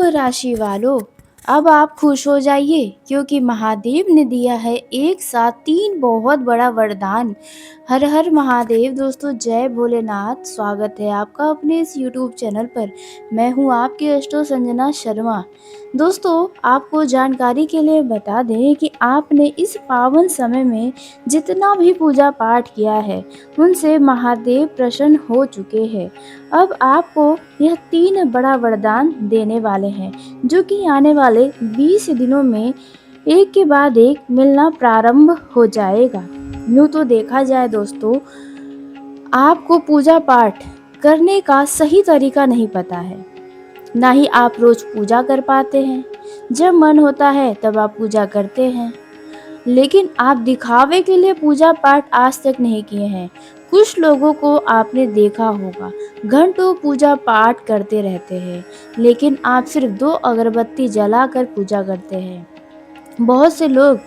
राशि वालों, अब आप खुश हो जाइए क्योंकि महादेव ने दिया है एक साथ तीन बहुत बड़ा वरदान। हर हर महादेव दोस्तों, जय भोलेनाथ। स्वागत है आपका अपने इस यूट्यूब चैनल पर। मैं हूं आपकी अष्टो संजना शर्मा। दोस्तों, आपको जानकारी के लिए बता दें कि आपने इस पावन समय में जितना भी पूजा पाठ किया है उनसे महादेव प्रसन्न हो चुके हैं। अब आपको यह तीन बड़ा वरदान देने वाले हैं जो कि आने वाले 20 दिनों में एक के बाद एक मिलना प्रारंभ हो जाएगा। यूँ तो देखा जाए दोस्तों, आपको पूजा पाठ करने का सही तरीका नहीं पता है, ना ही आप रोज पूजा कर पाते हैं। जब मन होता है तब आप पूजा करते हैं, लेकिन आप दिखावे के लिए पूजा पाठ आज तक नहीं किए हैं। कुछ लोगों को आपने देखा होगा, घंटों पूजा पाठ करते रहते हैं, लेकिन आप सिर्फ 2 अगरबत्ती जलाकर पूजा करते हैं। बहुत से लोग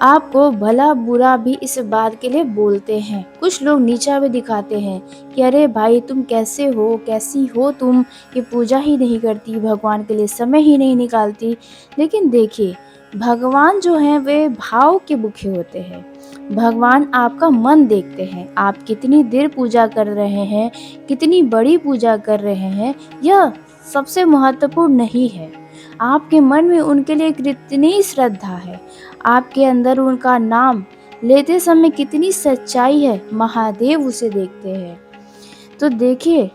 आपको भला बुरा भी इस बात के लिए बोलते हैं। कुछ लोग नीचा भी दिखाते हैं कि अरे भाई, तुम कैसे हो, कैसी हो तुम, ये पूजा ही नहीं करती, भगवान के लिए समय ही नहीं निकालती। लेकिन देखिए, भगवान जो हैं वे भाव के भूखे होते हैं। भगवान आपका मन देखते हैं, आप कितनी देर पूजा कर रहे हैं, कितनी बड़ी पूजा कर रहे हैं, यह सबसे महत्वपूर्ण नहीं है। आपके मन में उनके लिए कितनी श्रद्धा है, आपके अंदर उनका नाम लेते समय कितनी सच्चाई है, महादेव उसे देखते हैं। तो देखिए,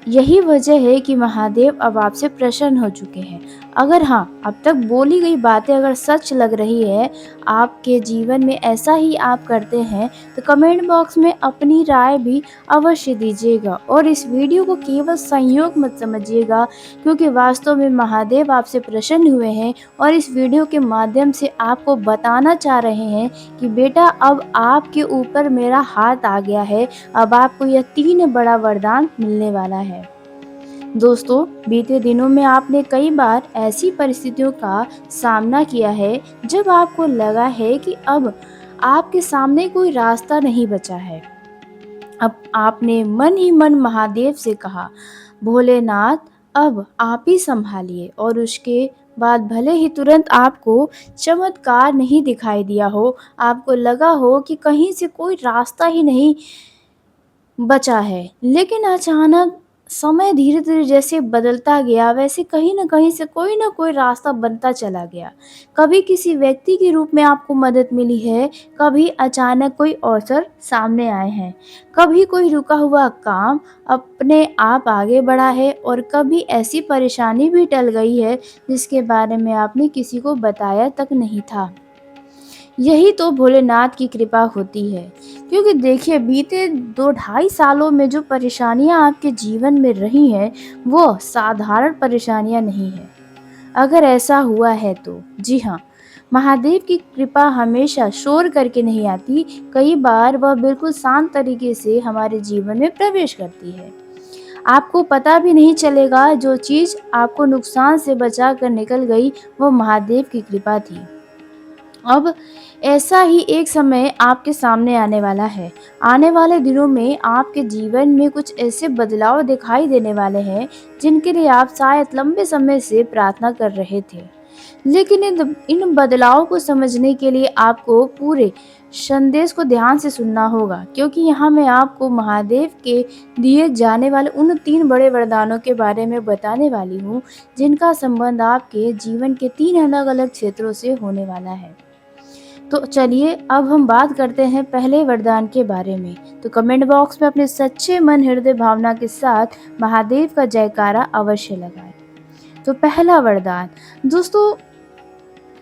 यही वजह है कि महादेव अब आपसे प्रसन्न हो चुके हैं। अगर हाँ, अब तक बोली गई बातें अगर सच लग रही है, आपके जीवन में ऐसा ही आप करते हैं, तो कमेंट बॉक्स में अपनी राय भी अवश्य दीजिएगा। और इस वीडियो को केवल संयोग मत समझिएगा, क्योंकि वास्तव में महादेव आपसे प्रसन्न हुए हैं और इस वीडियो के माध्यम से आपको बताना चाह रहे हैं कि बेटा, अब आपके ऊपर मेरा हाथ आ गया है। अब आपको यह 3 बड़ा वरदान मिलने वाला है। दोस्तों, बीते दिनों में आपने कई बार ऐसी परिस्थितियों का सामना किया है जब आपको लगा है कि अब आपके सामने कोई रास्ता नहीं बचा है। अब आपने मन ही मन महादेव से कहा, भोलेनाथ, अब आप ही संभालिए। और उसके बाद भले ही तुरंत आपको चमत्कार नहीं दिखाई दिया हो, आपको लगा हो कि कहीं से कोई रास्ता ही नहीं बचा है, लेकिन अचानक समय धीरे-धीरे जैसे बदलता गया, वैसे कहीं न कहीं से कोई न कोई रास्ता बनता चला गया। कभी किसी व्यक्ति के रूप में आपको मदद मिली है, कभी अचानक कोई अवसर सामने आए हैं, कभी कोई रुका हुआ काम अपने आप आगे बढ़ा है और कभी ऐसी परेशानी भी टल गई है जिसके बारे में आपने किसी को बताया तक नहीं था। यही तो भोलेनाथ की कृपा होती है। क्योंकि देखिए, बीते 2 ढाई सालों में जो परेशानियाँ आपके जीवन में रही हैं, वो साधारण परेशानियाँ नहीं हैं। अगर ऐसा हुआ है तो जी हाँ, महादेव की कृपा हमेशा शोर करके नहीं आती, कई बार वह बिल्कुल शांत तरीके से हमारे जीवन में प्रवेश करती है। आपको पता भी नहीं चलेगा, जो चीज़ आपको नुकसान से बचा कर निकल गई, वो महादेव की कृपा थी। अब ऐसा ही एक समय आपके सामने आने वाला है। आने वाले दिनों में आपके जीवन में कुछ ऐसे बदलाव दिखाई देने वाले हैं जिनके लिए आप शायद लंबे समय से प्रार्थना कर रहे थे। लेकिन इन बदलावों को समझने के लिए आपको पूरे संदेश को ध्यान से सुनना होगा, क्योंकि यहाँ मैं आपको महादेव के दिए जाने वाले उन 3 बड़े वरदानों के बारे में बताने वाली हूँ, जिनका संबंध आपके जीवन के 3 अलग-अलग क्षेत्रों से होने वाला है। तो चलिए, अब हम बात करते हैं पहले वरदान के बारे में। तो कमेंट बॉक्स में अपने सच्चे मन हृदय भावना के साथ महादेव का जयकारा अवश्य लगाएं। तो पहला वरदान दोस्तों,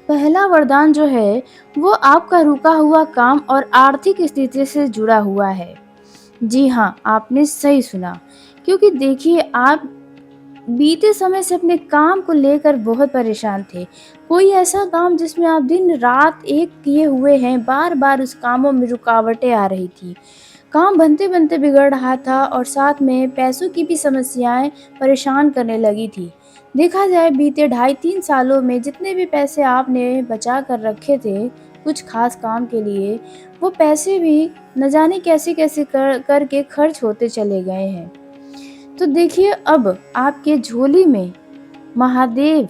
पहला वरदान जो है वो आपका रुका हुआ काम और आर्थिक स्थिति से जुड़ा हुआ है। जी हाँ, आपने सही सुना। क्योंकि देखिए, आप बीते समय से अपने काम को लेकर बहुत परेशान थे। कोई ऐसा काम जिसमें आप दिन रात एक किए हुए हैं, बार-बार उस कामों में रुकावटें आ रही थी। काम बनते-बनते बिगड़ रहा था और साथ में पैसों की भी समस्याएँ परेशान करने लगी थी। देखा जाए, बीते ढाई 3 सालों में जितने भी पैसे आपने बचा कर रखे थे कुछ ख़ास काम के लिए, वो पैसे भी न जाने कैसे-कैसे करके खर्च होते चले गए हैं। तो देखिए, अब आपके झोली में महादेव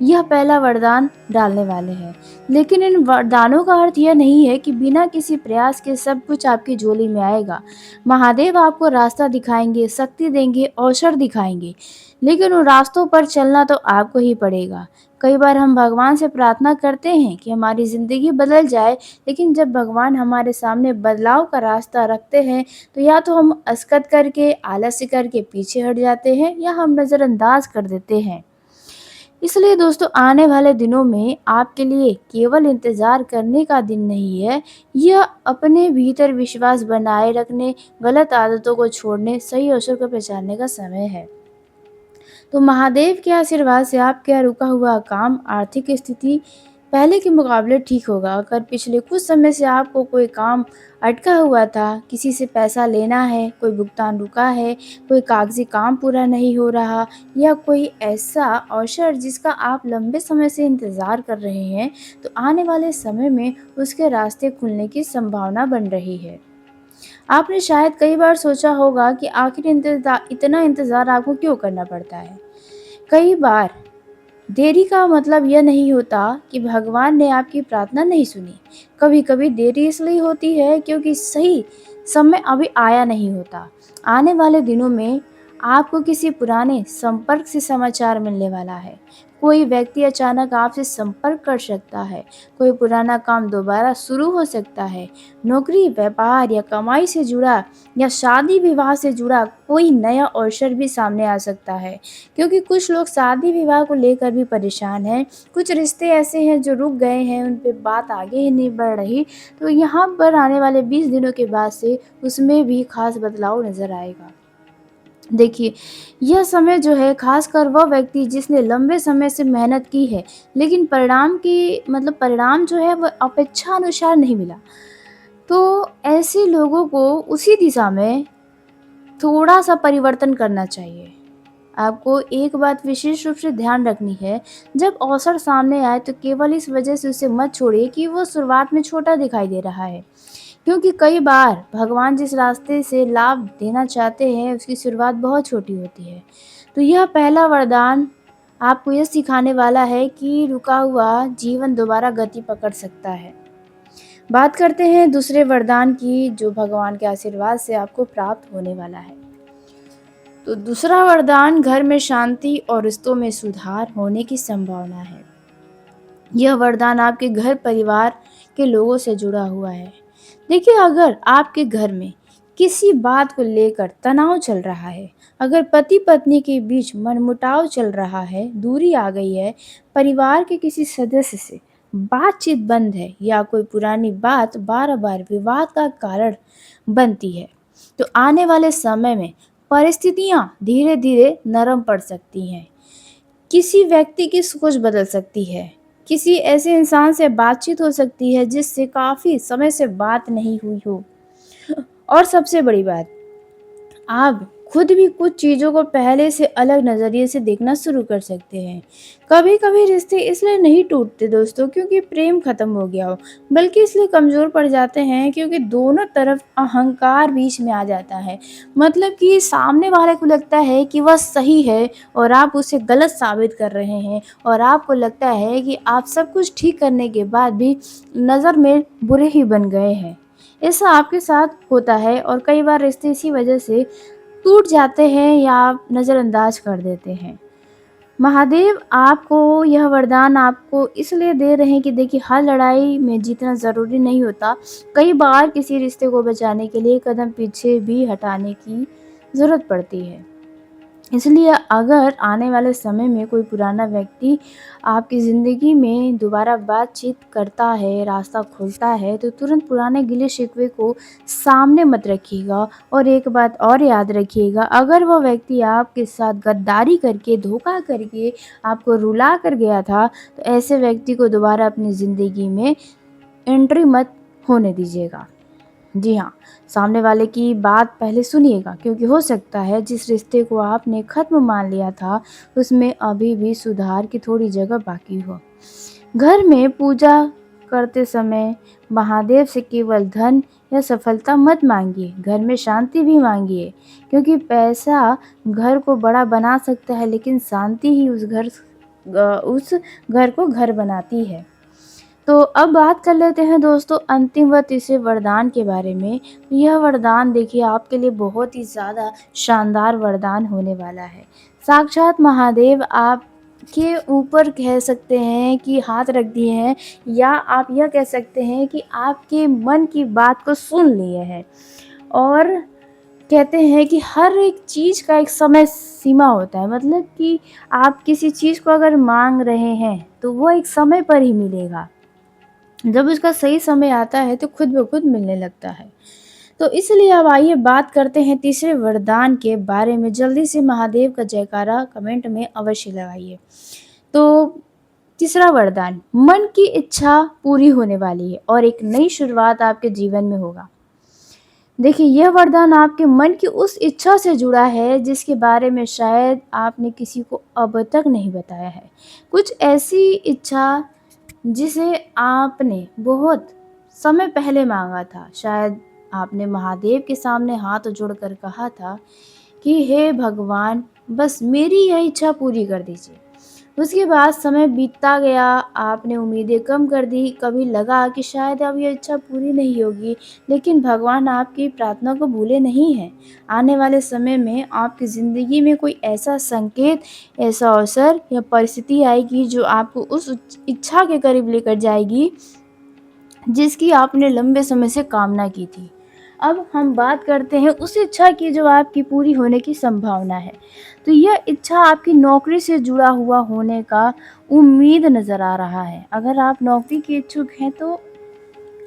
यह पहला वरदान डालने वाले हैं। लेकिन इन वरदानों का अर्थ यह नहीं है कि बिना किसी प्रयास के सब कुछ आपकी झोली में आएगा। महादेव आपको रास्ता दिखाएंगे, शक्ति देंगे, अवसर दिखाएंगे, लेकिन उन रास्तों पर चलना तो आपको ही पड़ेगा। कई बार हम भगवान से प्रार्थना करते हैं कि हमारी ज़िंदगी बदल जाए, लेकिन जब भगवान हमारे सामने बदलाव का रास्ता रखते हैं, तो या तो हम असकत करके, आलस्य करके पीछे हट जाते हैं, या हम नज़रअंदाज कर देते हैं। इसलिए दोस्तों, आने वाले दिनों में आपके लिए केवल इंतज़ार करने का दिन नहीं है, यह अपने भीतर विश्वास बनाए रखने, गलत आदतों को छोड़ने, सही अवसर को पहचानने का समय है। तो महादेव के आशीर्वाद से आपका रुका हुआ काम, आर्थिक स्थिति पहले के मुकाबले ठीक होगा। अगर पिछले कुछ समय से आपको कोई काम अटका हुआ था, किसी से पैसा लेना है, कोई भुगतान रुका है, कोई कागजी काम पूरा नहीं हो रहा, या कोई ऐसा अवसर जिसका आप लंबे समय से इंतज़ार कर रहे हैं, तो आने वाले समय में उसके रास्ते खुलने की संभावना बन रही है। आपने शायद कई बार सोचा होगा कि आखिर इतना इंतज़ार आपको क्यों करना पड़ता है। कई बार देरी का मतलब यह नहीं होता कि भगवान ने आपकी प्रार्थना नहीं सुनी। कभी-कभी देरी इसलिए होती है क्योंकि सही समय अभी आया नहीं होता। आने वाले दिनों में आपको किसी पुराने संपर्क से समाचार मिलने वाला है। कोई व्यक्ति अचानक आपसे संपर्क कर सकता है। कोई पुराना काम दोबारा शुरू हो सकता है। नौकरी, व्यापार या कमाई से जुड़ा या शादी-विवाह से जुड़ा कोई नया अवसर भी सामने आ सकता है। क्योंकि कुछ लोग शादी विवाह को लेकर भी परेशान हैं, कुछ रिश्ते ऐसे हैं जो रुक गए हैं, उन पे बात आगे ही नहीं बढ़ रही, तो यहाँ पर आने वाले 20 दिनों के बाद से उसमें भी खास बदलाव नज़र आएगा। देखिए, यह समय जो है खासकर वह व्यक्ति जिसने लंबे समय से मेहनत की है, लेकिन परिणाम जो है वह अपेक्षा अनुसार नहीं मिला, तो ऐसे लोगों को उसी दिशा में थोड़ा-सा परिवर्तन करना चाहिए। आपको एक बात विशेष रूप से ध्यान रखनी है, जब अवसर सामने आए तो केवल इस वजह से उसे मत छोड़िए कि वो शुरुआत में छोटा दिखाई दे रहा है। क्योंकि कई बार भगवान जिस रास्ते से लाभ देना चाहते हैं, उसकी शुरुआत बहुत छोटी होती है। तो यह पहला वरदान आपको यह सिखाने वाला है कि रुका हुआ जीवन दोबारा गति पकड़ सकता है। बात करते हैं दूसरे वरदान की, जो भगवान के आशीर्वाद से आपको प्राप्त होने वाला है। तो दूसरा वरदान घर में शांति और रिश्तों में सुधार होने की संभावना है। यह वरदान आपके घर परिवार के लोगों से जुड़ा हुआ है। देखिए, अगर आपके घर में किसी बात को लेकर तनाव चल रहा है, अगर पति पत्नी के बीच मनमुटाव चल रहा है, दूरी आ गई है, परिवार के किसी सदस्य से बातचीत बंद है, या कोई पुरानी बात बार बार विवाद का कारण बनती है, तो आने वाले समय में परिस्थितियां धीरे धीरे नरम पड़ सकती हैं। किसी व्यक्ति की सोच बदल सकती है, किसी ऐसे इंसान से बातचीत हो सकती है जिससे काफ़ी समय से बात नहीं हुई हो। और सबसे बड़ी बात, आप खुद भी कुछ चीज़ों को पहले से अलग नज़रिए से देखना शुरू कर सकते हैं। कभी-कभी रिश्ते इसलिए नहीं टूटते दोस्तों क्योंकि प्रेम खत्म हो गया हो, बल्कि इसलिए कमज़ोर पड़ जाते हैं क्योंकि दोनों तरफ अहंकार बीच में आ जाता है। मतलब कि सामने वाले को लगता है कि वह सही है और आप उसे गलत साबित कर रहे हैं, और आपको लगता है कि आप सब कुछ ठीक करने के बाद भी नज़र में बुरे ही बन गए हैं। ऐसा आपके साथ होता है, और कई बार रिश्ते इसी वजह से टूट जाते हैं या आप नज़रअंदाज कर देते हैं। महादेव आपको यह वरदान आपको इसलिए दे रहे हैं कि देखिए, हर लड़ाई में जीतना ज़रूरी नहीं होता। कई बार किसी रिश्ते को बचाने के लिए कदम पीछे भी हटाने की ज़रूरत पड़ती है। इसलिए अगर आने वाले समय में कोई पुराना व्यक्ति आपकी ज़िंदगी में दोबारा बातचीत करता है, रास्ता खुलता है, तो तुरंत पुराने गिले-शिकवे को सामने मत रखिएगा। और एक बात और याद रखिएगा, अगर वो व्यक्ति आपके साथ गद्दारी करके, धोखा करके आपको रुला कर गया था, तो ऐसे व्यक्ति को दोबारा अपनी ज़िंदगी में एंट्री मत होने दीजिएगा। जी हाँ, सामने वाले की बात पहले सुनिएगा, क्योंकि हो सकता है जिस रिश्ते को आपने ख़त्म मान लिया था, उसमें अभी भी सुधार की थोड़ी जगह बाकी हो। घर में पूजा करते समय महादेव से केवल धन या सफलता मत मांगिए, घर में शांति भी मांगिए, क्योंकि पैसा घर को बड़ा बना सकता है, लेकिन शांति ही उस घर उस घर को घर बनाती है। तो अब बात कर लेते हैं दोस्तों अंतिम व तीसरे वरदान के बारे में। तो यह वरदान देखिए आपके लिए बहुत ही ज़्यादा शानदार वरदान होने वाला है। साक्षात महादेव आपके ऊपर कह सकते हैं कि हाथ रख दिए हैं, या आप यह कह सकते हैं कि आपके मन की बात को सुन लिए हैं। और कहते हैं कि हर एक चीज़ का एक समय सीमा होता है, मतलब कि आप किसी चीज़ को अगर माँग रहे हैं तो वो एक समय पर ही मिलेगा। जब उसका सही समय आता है तो खुद ब खुद मिलने लगता है। तो इसलिए अब आइए बात करते हैं तीसरे वरदान के बारे में। जल्दी से महादेव का जयकारा कमेंट में अवश्य लगाइए। तो तीसरा वरदान, मन की इच्छा पूरी होने वाली है और एक नई शुरुआत आपके जीवन में होगा। देखिए यह वरदान आपके मन की उस इच्छा से जुड़ा है जिसके बारे में शायद आपने किसी को अब तक नहीं बताया है। कुछ ऐसी इच्छा जिसे आपने बहुत समय पहले मांगा था। शायद आपने महादेव के सामने हाथ जोड़कर कहा था कि हे भगवान, बस मेरी यह इच्छा पूरी कर दीजिए। उसके बाद समय बीतता गया, आपने उम्मीदें कम कर दी, कभी लगा कि शायद अब यह इच्छा पूरी नहीं होगी, लेकिन भगवान आपकी प्रार्थना को भूले नहीं हैं। आने वाले समय में आपकी ज़िंदगी में कोई ऐसा संकेत, ऐसा अवसर या परिस्थिति आएगी जो आपको उस इच्छा के करीब लेकर जाएगी जिसकी आपने लंबे समय से कामना की थी। अब हम बात करते हैं उस इच्छा की जो आपकी पूरी होने की संभावना है। तो यह इच्छा आपकी नौकरी से जुड़ा हुआ होने का उम्मीद नज़र आ रहा है। अगर आप नौकरी के इच्छुक हैं तो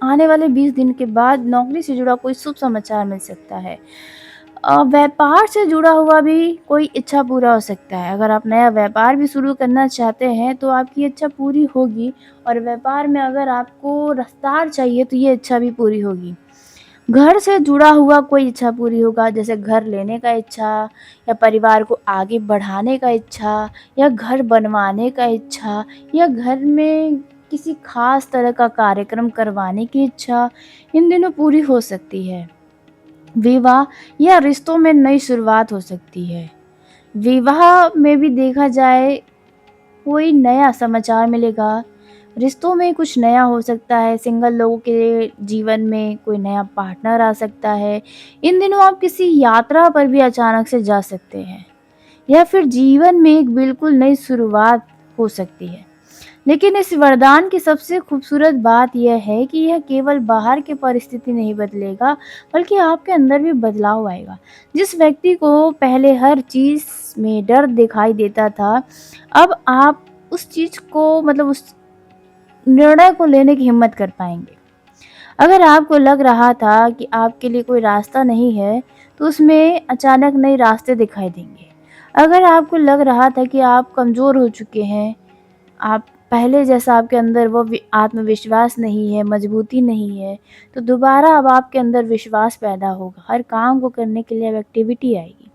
आने वाले 20 दिन के बाद नौकरी से जुड़ा कोई शुभ समाचार मिल सकता है। व्यापार से जुड़ा हुआ भी कोई इच्छा पूरा हो सकता है। अगर आप नया व्यापार भी शुरू करना चाहते हैं तो आपकी इच्छा पूरी होगी, और व्यापार में अगर आपको रफ्तार चाहिए तो ये इच्छा भी पूरी होगी। घर से जुड़ा हुआ कोई इच्छा पूरी होगा, जैसे घर लेने का इच्छा, या परिवार को आगे बढ़ाने का इच्छा, या घर बनवाने का इच्छा, या घर में किसी खास तरह का कार्यक्रम करवाने की इच्छा इन दिनों पूरी हो सकती है। विवाह या रिश्तों में नई शुरुआत हो सकती है। विवाह में भी देखा जाए कोई नया समाचार मिलेगा, रिश्तों में कुछ नया हो सकता है, सिंगल लोगों के जीवन में कोई नया पार्टनर आ सकता है। इन दिनों आप किसी यात्रा पर भी अचानक से जा सकते हैं, या फिर जीवन में एक बिल्कुल नई शुरुआत हो सकती है। लेकिन इस वरदान की सबसे खूबसूरत बात यह है कि यह केवल बाहर की परिस्थिति नहीं बदलेगा, बल्कि आपके अंदर भी बदलाव आएगा। जिस व्यक्ति को पहले हर चीज़ में डर दिखाई देता था, अब आप उस चीज़ को, मतलब उस निर्णय को लेने की हिम्मत कर पाएंगे। अगर आपको लग रहा था कि आपके लिए कोई रास्ता नहीं है, तो उसमें अचानक नए रास्ते दिखाई देंगे। अगर आपको लग रहा था कि आप कमज़ोर हो चुके हैं, आप पहले जैसा आपके अंदर वो आत्मविश्वास नहीं है, मजबूती नहीं है, तो दोबारा अब आपके अंदर विश्वास पैदा होगा। हर काम को करने के लिए अब एक्टिविटी आएगी।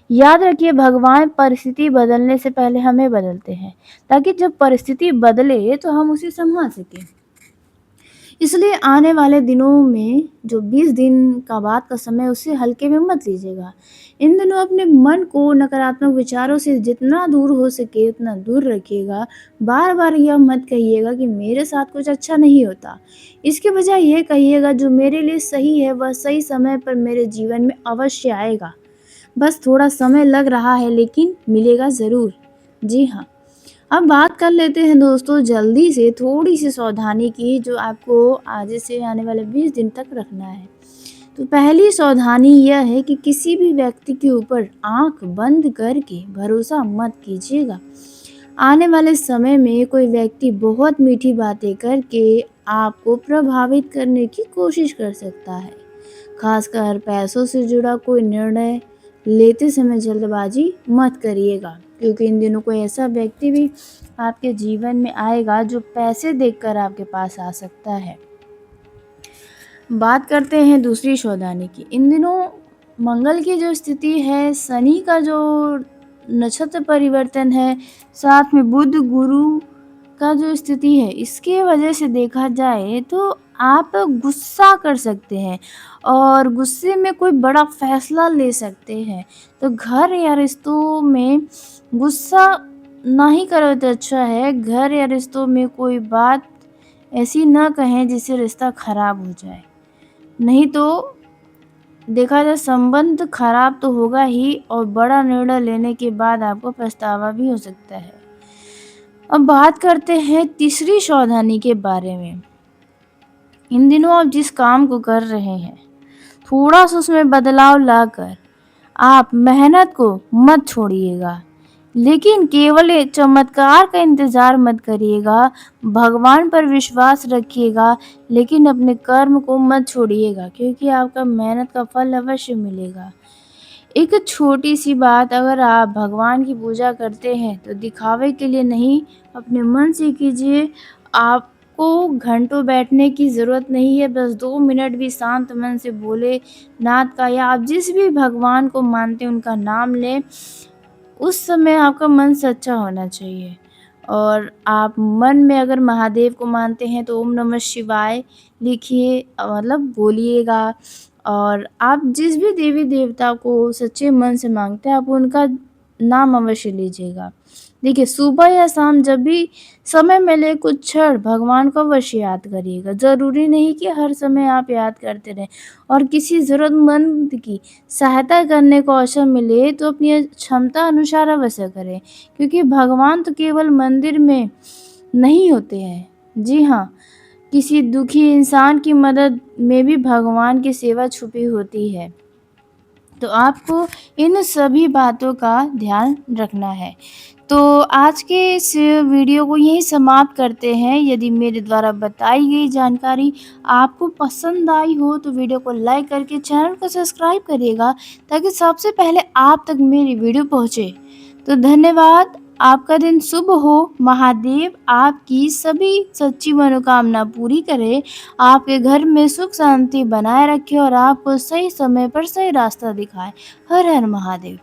याद रखिए, भगवान परिस्थिति बदलने से पहले हमें बदलते हैं, ताकि जब परिस्थिति बदले तो हम उसे संभाल सकें। इसलिए आने वाले दिनों में जो 20 दिन का बाद का समय, उसे हल्के में मत लीजिएगा। इन दिनों अपने मन को नकारात्मक विचारों से जितना दूर हो सके उतना दूर रखिएगा। बार बार यह मत कहिएगा कि मेरे साथ कुछ अच्छा नहीं होता। इसके बजाय ये कहिएगा जो मेरे लिए सही है वह सही समय पर मेरे जीवन में अवश्य आएगा। बस थोड़ा समय लग रहा है, लेकिन मिलेगा ज़रूर। जी हाँ। अब बात कर लेते हैं दोस्तों जल्दी से थोड़ी सी सावधानी की, जो आपको आज से आने वाले 20 दिन तक रखना है। तो पहली सावधानी यह है कि किसी भी व्यक्ति के ऊपर आंख बंद करके भरोसा मत कीजिएगा। आने वाले समय में कोई व्यक्ति बहुत मीठी बातें करके आपको प्रभावित करने की कोशिश कर सकता है। खासकर पैसों से जुड़ा कोई निर्णय लेते समय जल्दबाजी मत करिएगा, क्योंकि इन दिनों कोई ऐसा व्यक्ति भी आपके जीवन में आएगा जो पैसे देखकर आपके पास आ सकता है। बात करते हैं दूसरी सावधानी की। इन दिनों मंगल की जो स्थिति है, शनि का जो नक्षत्र परिवर्तन है, साथ में बुध गुरु का जो स्थिति है, इसके वजह से देखा जाए तो आप गुस्सा कर सकते हैं और गुस्से में कोई बड़ा फैसला ले सकते हैं। तो घर या रिश्तों में गुस्सा ना ही करो तो अच्छा है। घर या रिश्तों में कोई बात ऐसी ना कहें जिससे रिश्ता खराब हो जाए। नहीं तो देखा जाए संबंध खराब तो होगा ही और बड़ा निर्णय लेने के बाद आपको पछतावा भी हो सकता है। अब बात करते हैं तीसरी सावधानी के बारे में। इन दिनों आप जिस काम को कर रहे हैं, थोड़ा-सा उसमें बदलाव लाकर आप मेहनत को मत छोड़िएगा। लेकिन केवल एक चमत्कार का इंतज़ार मत करिएगा, भगवान पर विश्वास रखिएगा, लेकिन अपने कर्म को मत छोड़िएगा क्योंकि आपका मेहनत का फल अवश्य मिलेगा। एक छोटी-सी बात, अगर आप भगवान की पूजा करते हैं तो दिखावे के लिए नहीं, अपने मन से कीजिए। आपको घंटों बैठने की ज़रूरत नहीं है, बस 2 मिनट भी शांत मन से भोलेनाथ का या आप जिस भी भगवान को मानते हैं उनका नाम लें। उस समय आपका मन सच्चा होना चाहिए और आप मन में अगर महादेव को मानते हैं तो ओम नमः शिवाय लिखिए, मतलब बोलिएगा। और आप जिस भी देवी-देवता को सच्चे मन से माँगते हैं, आप उनका नाम अवश्य लीजिएगा। देखिए, सुबह या शाम जब भी समय मिले कुछ क्षण भगवान को अवश्य याद करिएगा। ज़रूरी नहीं कि हर समय आप याद करते रहें और किसी ज़रूरतमंद की सहायता करने को अवसर मिले तो अपनी क्षमता अनुसार अवश्य करें, क्योंकि भगवान तो केवल मंदिर में नहीं होते हैं। जी हाँ, किसी दुखी इंसान की मदद में भी भगवान की सेवा छुपी होती है। तो आपको इन सभी बातों का ध्यान रखना है। तो आज के इस वीडियो को यहीं समाप्त करते हैं। यदि मेरे द्वारा बताई गई जानकारी आपको पसंद आई हो तो वीडियो को लाइक करके चैनल को सब्सक्राइब करिएगा ताकि सबसे पहले आप तक मेरी वीडियो पहुँचे। तो धन्यवाद। आपका दिन शुभ हो। महादेव आपकी सभी सच्ची मनोकामना पूरी करे, आपके घर में सुख शांति बनाए रखे और आपको सही समय पर सही रास्ता दिखाए। हर हर महादेव।